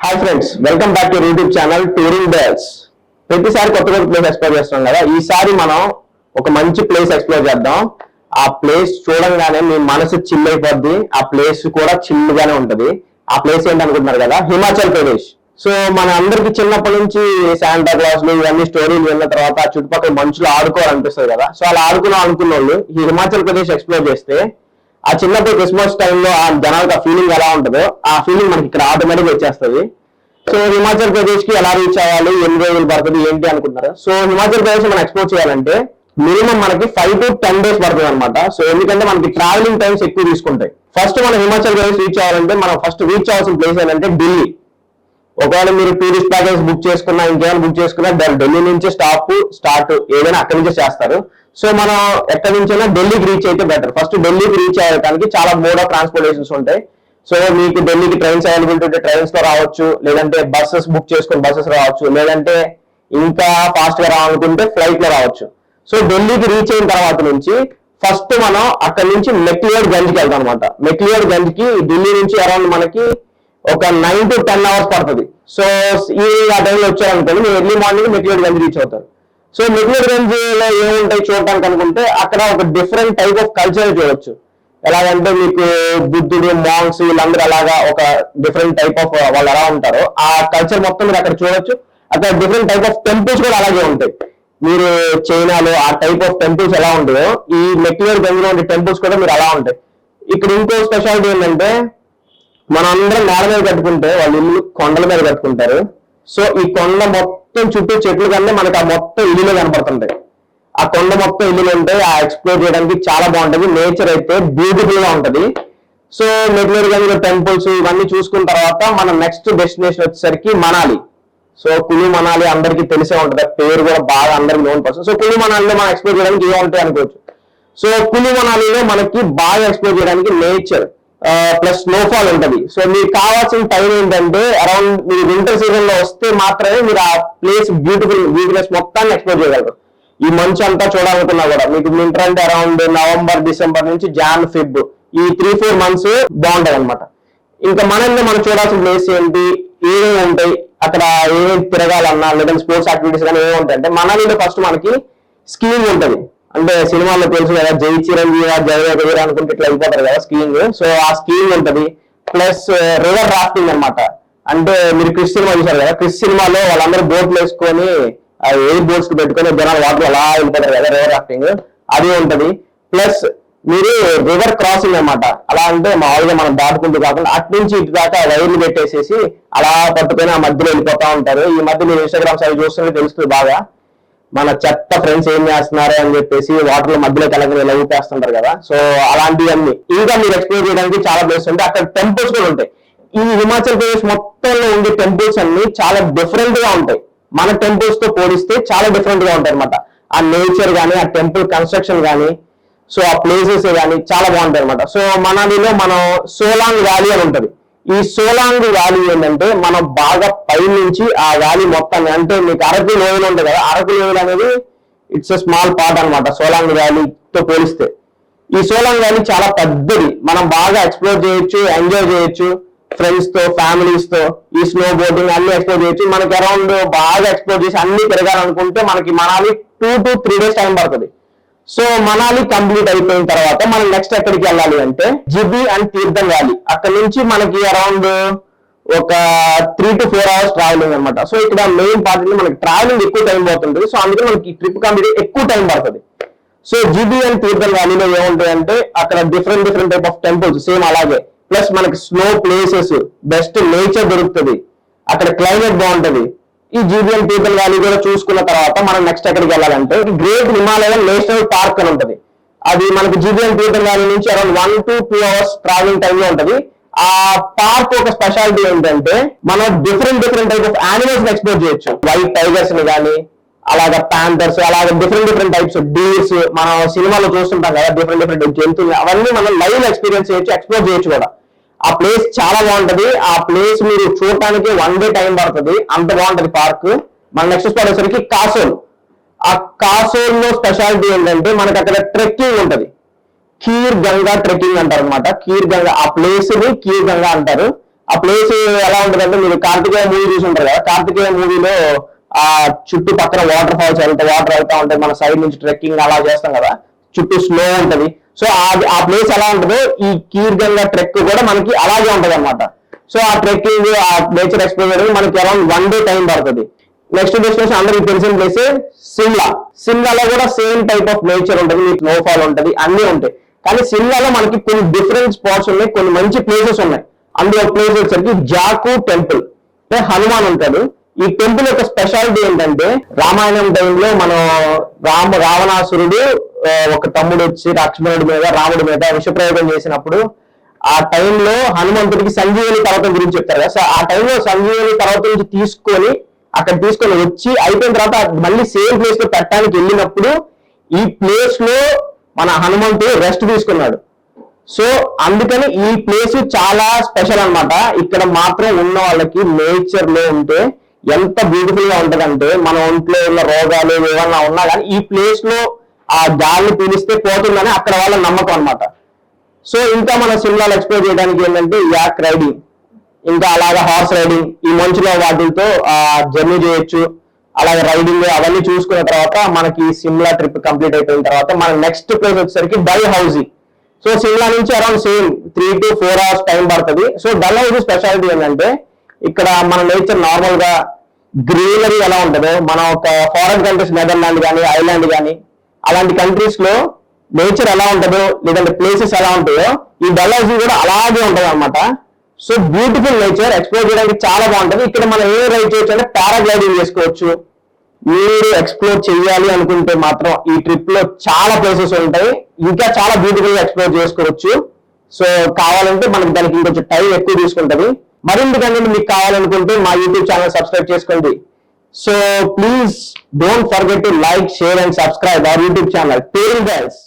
Hi friends, welcome back to YouTube channel touring bells. ప్రతిసారి కొత్త కొత్త ప్లేస్ ఎక్స్ప్లోర్ చేస్తున్నాం కదా. ఈసారి మనం ఒక మంచి ప్లేస్ ఎక్స్ప్లోర్ చేద్దాం. ఆ ప్లేస్ చూడంగానే మీ మనసు చిల్ అయిపోద్ది. ఆ ప్లేస్ కూడా చిల్ గానే ఉంటది. ఆ ప్లేస్ ఏంటి అనుకుంటున్నారు కదా, హిమాచల్ ప్రదేశ్. సో మన అందరికి చిన్నప్పటి నుంచి శాంటా క్లాస్లు ఇవన్నీ స్టోరీలు విన్న తర్వాత ఆ చుట్టుపక్కల మనుషులు ఆడుకోవాలనిపిస్తుంది కదా. సో అలా అనుకున్న వాళ్ళు ఈ హిమాచల్ ప్రదేశ్ ఎక్స్ప్లోర్ చేస్తే ఆ చిన్నప్పుడు క్రిస్మస్ టైంలో ఆ జనాలకు ఆ ఫీలింగ్ ఎలా ఉంటుందో ఆ ఫీలింగ్ మనకి ఇక్కడ ఆటోమేటిక్ వచ్చేస్తుంది. సో హిమాచల్ ప్రదేశ్ కి ఎలా రీచ్ అవ్వాలి, ఎన్ని రోజులు పడుతుంది ఏంటి అనుకుంటారు. సో హిమాచల్ ప్రదేశ్ మనం ఎక్స్ప్లోర్ చేయాలంటే మినిమం మనకి 5 to 10 days పడుతుంది అనమాట. సో ఎందుకంటే మనకి ట్రావెలింగ్ టైమ్స్ ఎక్కువ తీసుకుంటాయి. ఫస్ట్ మనం హిమాచల్ ప్రదేశ్ రీచ్ అవ్వాలంటే మనం ఫస్ట్ రీచ్ అవ్వాల్సిన ప్లేస్ ఏంటంటే ఢిల్లీ. ఒకవేళ మీరు టూరిస్ట్ ప్యాకేజ్ బుక్ చేసుకున్నా, ఇంకేమైనా బుక్ చేసుకున్నా ఢిల్లీ నుంచి స్టార్ట్ ఏదైనా అక్కడి నుంచే చేస్తారు. సో మనం ఎక్కడి నుంచైనా ఢిల్లీకి రీచ్ అయితే బెటర్. ఫస్ట్ ఢిల్లీకి రీచ్ అవ్వడానికి చాలా మోడ్ ఆఫ్ ట్రాన్స్పోర్టేషన్స్ ఉంటాయి. సో మీకు ఢిల్లీకి ట్రైన్స్ అవైలబిలిటీ ఉంటే ట్రైన్స్ లో రావచ్చు, లేదంటే బస్సెస్ బుక్ చేసుకుని బస్సెస్ రావచ్చు, లేదంటే ఇంకా ఫాస్ట్ గా రావాలనుకుంటే ఫ్లైట్ లో రావచ్చు. సో ఢిల్లీకి రీచ్ అయిన తర్వాత నుంచి ఫస్ట్ మనం అక్కడ నుంచి మెక్లియోడ్గంజ్కి వెళ్తాం అనమాట. మెక్లియోడ్గంజ్కి ఢిల్లీ నుంచి అరౌండ్ మనకి ఒక 9 to 10 hours పడుతుంది. సో ఈ ఆ టైంలో వచ్చారనుకోండి, మీరు ఎర్లీ మార్నింగ్ మెక్లియోడ్గంజ్ రీచ్ అవుతారు. సో మెక్లియోడ్గంజ్ లో ఏముంటాయి చూడటానికి అనుకుంటే అక్కడ ఒక డిఫరెంట్ టైప్ ఆఫ్ కల్చర్ చూడొచ్చు. ఎలాగంటే మీకు బుద్ధుడు, మాంగ్స్ వీళ్ళందరూ అలాగా ఒక డిఫరెంట్ టైప్ ఆఫ్ వాళ్ళు ఎలా ఉంటారో ఆ కల్చర్ మొత్తం మీరు అక్కడ చూడొచ్చు. అక్కడ డిఫరెంట్ టైప్ ఆఫ్ టెంపుల్స్ కూడా అలాగే ఉంటాయి. మీరు చైనాలో ఆ టైప్ ఆఫ్ టెంపుల్స్ ఎలా ఉంటాయో ఈ మెక్లియోడ్గంజ్ లో ఉండే టెంపుల్స్ కూడా మీరు అలా ఉంటాయి. ఇక్కడ ఇంకో స్పెషాలిటీ ఏంటంటే మనం అందరం నేల మీద కట్టుకుంటే వాళ్ళు ఇల్లు కొండల మీద కట్టుకుంటారు. సో ఈ కొండ మొత్తం చుట్టూ చెట్లు కన్నా మనకి ఆ మొత్తం ఇల్లులో కనపడుతుంటాయి. ఆ కొండ మొత్తం ఇల్లులు ఉంటాయి. ఆ ఎక్స్ప్లోర్ చేయడానికి చాలా బాగుంటది. నేచర్ అయితే బ్యూటిఫుల్ గా ఉంటది. సో మెక్లియోడ్గంజ్ టెంపుల్స్ ఇవన్నీ చూసుకున్న తర్వాత మనం నెక్స్ట్ డెస్టినేషన్ వచ్చేసరికి మనాలి. సో కులు మనాలి అందరికీ తెలిసే ఉంటది, పేరు కూడా బాగా అందరికి నోన్ పర్సన్. సో కులు మనాలిలో మనం ఎక్స్ప్లోర్ చేయడానికి ఏముంటాయి అనుకోవచ్చు. సో కులు మనాలిలో మనకి బాగా ఎక్స్ప్లోర్ చేయడానికి నేచర్ ప్లస్ స్నోఫాల్ ఉంటది. సో మీకు కావాల్సిన టైం ఏంటంటే అరౌండ్ మీరు వింటర్ సీజన్ లో వస్తే మాత్రమే మీరు ఆ ప్లేస్ బ్యూటిఫుల్నెస్ మొత్తాన్ని ఎక్స్ప్లోర్ చేయగలరు. ఈ మంచు అంతా చూడాలనుకున్నా కూడా మీకు వింటర్ అంటే అరౌండ్ నవంబర్, డిసెంబర్ నుంచి జాన్, ఫిబ్ ఈ 3-4 months బాగుంటది అనమాట. ఇంకా మనల్ని మనం చూడాల్సిన ప్లేస్ ఏంటి, ఏమేమి ఉంటాయి అక్కడ, ఏమేమి తిరగాలన్నా లేదంటే స్పోర్ట్స్ యాక్టివిటీస్ కానీ ఏమి ఉంటాయి అంటే మనాలిలో ఫస్ట్ మనకి స్కీయింగ్ ఉంటది. అంటే సినిమాల్లో తెలుసు కదా, జై చిరంజీవి జయ అనుకుంటే ఇట్లా వెళ్ళిపోతారు కదా స్కీయింగ్. సో ఆ స్కీయింగ్ ఉంటది. ప్లస్ రివర్ రాఫ్టింగ్ అనమాట. అంటే మీరు క్రిష్ సినిమా చూసారు కదా, క్రిష్ సినిమాలో వాళ్ళందరూ బోట్లు వేసుకొని ఎయిర్ బోట్స్ పెట్టుకొని జనాలు వాటర్ అలా వెళ్ళిపోతారు కదా, రివర్ రాఫ్టింగ్ అది ఉంటది. ప్లస్ మీరు రివర్ క్రాసింగ్ అనమాట. అలా అంటే మామూలుగా మనం దాటుకుంటూ కాకుండా అటు నుంచి ఇటు దాకా వైర్లు పెట్టేసేసి అలా పట్టుకొని ఆ మధ్యలో వెళ్ళిపోతా ఉంటారు. ఈ మధ్య మీరు ఇన్స్టాగ్రామ్ సైడ్ చూస్తుంటే తెలుస్తుంది బాగా మన చెత్త ఫ్రెండ్స్ ఏం చేస్తున్నారు అని చెప్పేసి వాటర్ లో మధ్యలో కలగని ఇలా ఊపేస్తుంటారు కదా. సో అలాంటివన్నీ ఇంకా మీరు ఎక్స్ప్లోర్ చేయడానికి చాలా ప్లేస్ ఉంటాయి. అక్కడ టెంపుల్స్ కూడా ఉంటాయి. ఈ హిమాచల్ ప్రదేశ్ మొత్తంలో ఉండే టెంపుల్స్ అన్ని చాలా డిఫరెంట్ గా ఉంటాయి. మన టెంపుల్స్ తో పోలిస్తే చాలా డిఫరెంట్ గా ఉంటాయి అనమాట. ఆ నేచర్ కానీ, ఆ టెంపుల్ కన్స్ట్రక్షన్ కానీ, సో ఆ ప్లేసెస్ కానీ చాలా బాగుంటాయి అనమాట. సో మనాలిలో మనం సోలాంగ్ వ్యాలీ అని ఉంటది. ఈ సోలాంగ్ వ్యాలీ ఏంటంటే మనం బాగా పై నుంచి ఆ వ్యాలీ మొత్తాన్ని, అంటే మీకు అరకు లోయలు ఉంటాయి కదా, అరకు లోయలు అనేది ఇట్స్ ఎ స్మాల్ పార్ట్ అనమాట సోలాంగ్ వ్యాలీతో పోలిస్తే. ఈ సోలాంగ్ వ్యాలీ చాలా పెద్దది. మనం బాగా ఎక్స్ప్లోర్ చేయొచ్చు, ఎంజాయ్ చేయొచ్చు ఫ్రెండ్స్ తో, ఫ్యామిలీస్ తో. ఈ స్నో బోటింగ్ అన్ని ఎక్స్ప్లోర్ చేయొచ్చు. మనకి అరౌండ్ బాగా ఎక్స్ప్లోర్ చేసి అన్ని తిరగాలనుకుంటే మనకి మనాలి 2 to 3 days టైం పడుతుంది. సో మనాలి కంప్లీట్ అయిపోయిన తర్వాత మనం నెక్స్ట్ ఎక్కడికి వెళ్ళాలి అంటే జిబి అండ్ తీర్థం వ్యాలీ. అక్కడ నుంచి మనకి అరౌండ్ ఒక 3 to 4 hours ట్రావెలింగ్ అనమాట. సో ఇక్కడ మెయిన్ పార్ట్ మనకి ట్రావెలింగ్ ఎక్కువ టైం పోతుంది. సో అందుకే మనకి ట్రిప్ కంప్లీట్ ఎక్కువ టైం పడుతుంది. సో జిబి అండ్ తీర్థం వ్యాలీలో ఏముంటాయి అంటే అక్కడ different type of temples same అలాగే. ప్లస్ మనకి స్నో ప్లేసెస్, బెస్ట్ నేచర్ దొరుకుతుంది. అక్కడ క్లైమేట్ బాగుంటది. ఈ జీబీఎన్ పీపుల్ వ్యాలీ కూడా చూసుకున్న తర్వాత మనం నెక్స్ట్ ఎక్కడికి వెళ్ళాలంటే గ్రేట్ హిమాలయన్ నేషనల్ పార్క్ అని ఉంటది. అది మనకి జీబీఎన్ పీపుల్ వ్యాలీ నుంచి around 1 to 2 hours travelling time లో ఉంటది. ఆ పార్క్ ఒక స్పెషాలిటీ ఏంటంటే మనం different type of animals explore చేయొచ్చు. వైట్ టైగర్స్ ని కానీ, అలాగా ప్యాంథర్స్, అలాగే డిఫరెంట్ టైప్స్ డీర్స్ మనం సినిమాలో చూస్తుంటాం కదా, డిఫరెంట్ జంతువులు, అవన్నీ మనం లైవ్ ఎక్స్పీరియన్స్ చేయొచ్చు, ఎక్స్ప్లోర్ చేయొచ్చు కూడా. ఆ ప్లేస్ చాలా బాగుంటది. ఆ ప్లేస్ మీరు చూడటానికి 1 day టైం పడుతుంది, అంత బాగుంటది పార్క్. మన నెక్స్ట్ స్పాట్ వచ్చేసరికి కాసోల్. ఆ కాసోల్ లో స్పెషాలిటీ ఏంటంటే మనకి అక్కడ ట్రెక్కింగ్ ఉంటది. ఖీర్ గంగా ట్రెక్కింగ్ అంటారు అనమాట. ఖీర్ గంగా ఆ ప్లేస్ ని ఖీర్ గంగా అంటారు. ఆ ప్లేస్ ఎలా ఉంటుందంటే, మీరు కార్తికేయ మూవీ చూసి ఉంటారు కదా, కార్తికేయ మూవీలో ఆ చుట్టూ పక్కన వాటర్ ఫాల్స్ వాటర్ వెళ్తా ఉంటాయి, మన సైడ్ నుంచి ట్రెక్కింగ్ అలా చేస్తాం కదా, చుట్టూ స్నో ఉంటది. సో ఆ ప్లేస్ ఎలా ఉంటుందో ఈ కీర్గంగా ట్రెక్ కూడా మనకి అలాగే ఉంటది అనమాట. సో ఆ ట్రెక్కింగ్, ఆ నేచర్ ఎక్స్ప్లోర్ మనకి అరౌండ్ 1 day టైం పడుతుంది. నెక్స్ట్ డెస్టినేషన్ అందరికి తెలిసిన ప్లేస్ సిమ్లా. సిమ్లాలో కూడా సేమ్ టైప్ ఆఫ్ నేచర్ ఉంటుంది, మీకు స్నోఫాల్ ఉంటుంది, అన్ని ఉంటాయి. కానీ సిమ్లాలో మనకి కొన్ని డిఫరెంట్ స్పాట్స్ ఉన్నాయి, కొన్ని మంచి ప్లేసెస్ ఉన్నాయి. అందులో ప్లేస్ వచ్చేసరికి జాకు టెంపుల్, హనుమాన్ ఉంటాడు. ఈ టెంపుల్ యొక్క స్పెషాలిటీ ఏంటంటే, రామాయణం టైంలో మనం రావణాసురుడు ఒక తమ్ముడు వచ్చి లక్ష్మణుడి మీద రాముడి మీద విషప్రయోగం చేసినప్పుడు ఆ టైంలో హనుమంతుడికి సంజీవని పర్వతం గురించి చెప్తారు కదా. సో ఆ టైంలో సంజీవని పర్వతం నుంచి తీసుకొని వచ్చి అయిపోయిన తర్వాత మళ్ళీ సేమ్ ప్లేస్ లో పెట్టడానికి వెళ్ళినప్పుడు ఈ ప్లేస్ లో మన హనుమంతుడు రెస్ట్ తీసుకున్నాడు. సో అందుకని ఈ ప్లేస్ చాలా స్పెషల్ అన్నమాట. ఇక్కడ మాత్రం ఉన్న వాళ్ళకి నేచర్ లో ఉంటే ఎంత బ్యూటిఫుల్ గా ఉంటదంటే, మన ఒంట్లో ఉన్న రోగాలు ఏమన్నా ఉన్నా కానీ ఈ ప్లేస్ లో ఆ గాలిని పీలిస్తే పోతుందని అక్కడ వాళ్ళ నమ్మకం అన్నమాట. సో ఇంకా మన సిమ్లాలో ఎక్స్ప్లోర్ చేయడానికి ఏంటంటే యాక్ రైడింగ్, ఇంకా అలాగా హార్స్ రైడింగ్, ఈ మంచులో వాటితో జర్నీ చేయొచ్చు. అలాగే రైడింగ్ అవన్నీ చూసుకున్న తర్వాత మనకి సిమ్లా ట్రిప్ కంప్లీట్ అయిపోయిన తర్వాత మన నెక్స్ట్ ప్లేస్ వచ్చేసరికి డల్ హౌసీ. సో సిమ్లా నుంచి around same 3 to 4 hours time పడుతుంది. సో డల్ హౌసీ స్పెషాలిటీ ఏంటంటే, ఇక్కడ మన నేచర్ నార్మల్ గా గ్రీనరీ ఎలా ఉంటుందో, మన ఒక ఫారెన్ కంట్రీస్ నెదర్లాండ్ కానీ ఐలాండ్ కానీ అలాంటి కంట్రీస్ లో నేచర్ ఎలా ఉంటుందో, లేదంటే ప్లేసెస్ ఎలా ఉంటాయో ఈ డల్ హౌసీ కూడా అలాగే ఉంటుంది అనమాట. సో బ్యూటిఫుల్ నేచర్, ఎక్స్ప్లోర్ చేయడానికి చాలా బాగుంటుంది. ఇక్కడ మనం ఏం రైడ్ చేయొచ్చు అంటే పారాగ్లైడింగ్ చేసుకోవచ్చు. మీరు ఎక్స్ప్లోర్ చేయాలి అనుకుంటే మాత్రం ఈ ట్రిప్ లో చాలా ప్లేసెస్ ఉంటాయి, ఇంకా చాలా బ్యూటిఫుల్ గా ఎక్స్ప్లోర్ చేసుకోవచ్చు. సో కావాలంటే మనకి దానికి ఇంకొంచెం టైం ఎక్కువ తీసుకుంటది. మరింత కంటెంట్ మీకు కావాలనుకుంటే మా యూట్యూబ్ ఛానల్ సబ్స్క్రైబ్ చేసుకోండి. So please don't forget to like, share and subscribe our YouTube channel touring guides.